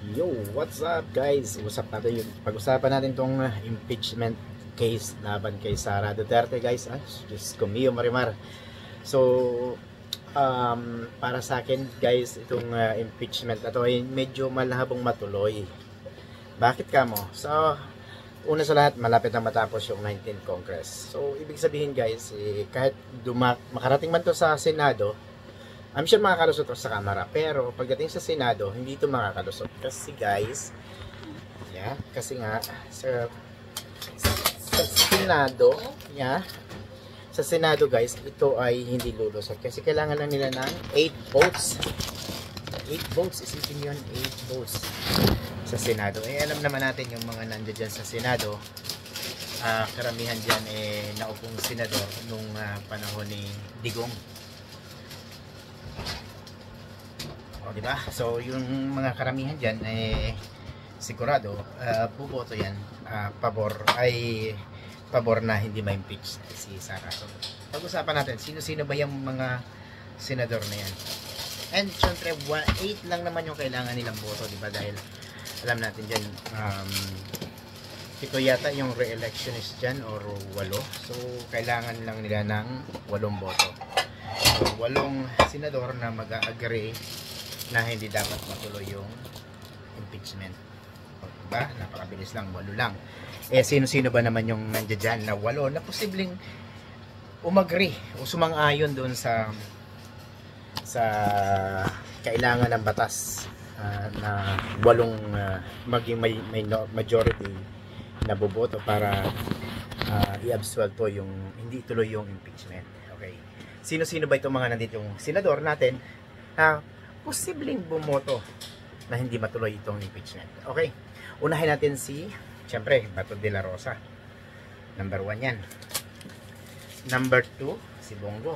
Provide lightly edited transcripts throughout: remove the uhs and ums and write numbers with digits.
Yo, what's up guys? Pag-usapan natin tong impeachment case laban kay Sara Duterte guys. Diyos ko mio marimar. So, para sa akin guys, itong impeachment na to ay medyo malhabong matuloy. Bakit ka mo? So, una sa lahat, malapit na matapos yung 19th Congress. So, ibig sabihin guys, kahit makarating man to sa Senado, I'm sure makakalusot sa Kamara, pero pagdating sa Senado, hindi ito makakalusot. Kasi guys, kasi nga, sa Senado, sa Senado guys, ito ay hindi lulusot. Kasi kailangan lang nila ng 8 votes. 8 votes, isipin yun, 8 votes sa Senado. Alam naman natin yung mga nandiyan dyan sa Senado, karamihan dyan naupong senador nung panahon ni Digong. Diba? So, yung mga karamihan dyan, sigurado, buboto yan, pabor na hindi ma-impeach si Sara. So, pag-usapan natin, sino-sino ba yung mga senador na yan? And, syempre, 8 lang naman yung kailangan nilang boto, diba? Dahil, alam natin dyan, ito yata yung re-electionist dyan, or 8. So, kailangan lang nila ng 8 boto. So, 8 senador na mag-agree na hindi dapat matuloy yung impeachment. Diba? Napakabilis lang, 8 lang. Sino-sino ba naman yung nandiyan na 8 na posibleng umagri o sumang-ayon doon sa kailangan ng batas na 8 maging may majority na boboto para i-absuelto yung hindi tuloy yung impeachment. Okay. Sino-sino ba itong mga nandito yung senador natin na posibleng bumoto na hindi matuloy itong impeachment? Okay, unahin natin siyempre, Bato de la Rosa. Number 1 yan. Number 2, si Bongo.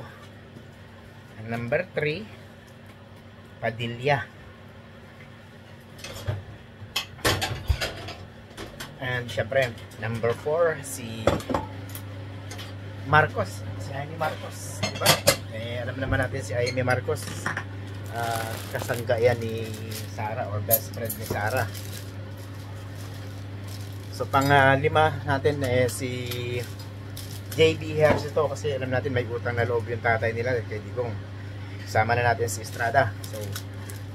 And number 3, Padilla. And siyempre, number 4, si Marcos. Si Jaime Marcos. Diba? Alam naman natin si Jaime Marcos, kasangga yan ni Sara or best friend ni Sara. So pang-lima natin si JB Ejercito, kasi alam natin may utang na loob yung tatay nila kay Digong. Sama na natin si Estrada. So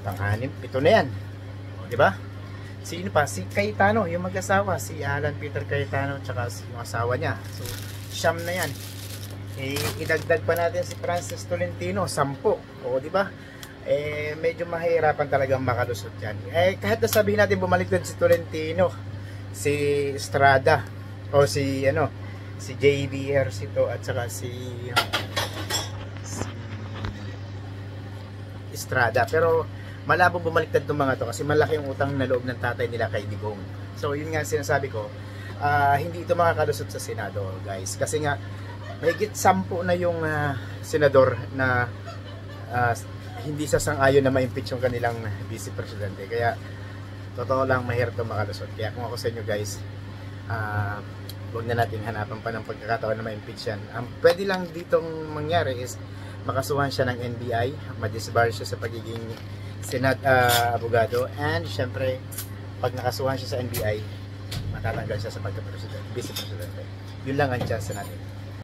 pang-6, 7 na yan. O, diba? Sino pa? Si Cayetano, yung mag-asawa, si Alan Peter Cayetano, tsaka yung asawa niya. So 9 na yan. Idagdag pa natin si Francis Tolentino, 10. O diba? Medyo mahirapan talagang makalusot yan. Kahit nasabihin natin bumalik din si Tolentino, si Estrada, o si JB Ejercito, at saka si Estrada, pero malabo bumaliktad itong mga to kasi malaki yung utang na loob ng tatay nila kay Digong. So yun nga sinasabi ko, hindi ito makakalusot sa Senado guys, kasi nga mahigit 10 na yung senador na hindi sasang-ayon na ma-impeach yung kanilang vice presidente. Kaya totoo lang, mahirap ito makalusot. Kaya kung ako sa inyo guys, huwag na natin hanapan pa ng pagkakataon na ma-impeach yan. Ang pwede lang ditong mangyari is makasuhan siya ng NBI, ma-disbar siya sa pagiging abogado, and syempre pag nakasuhan siya sa NBI, matatanggal siya sa pagka-vice presidente. Yun lang ang chance natin.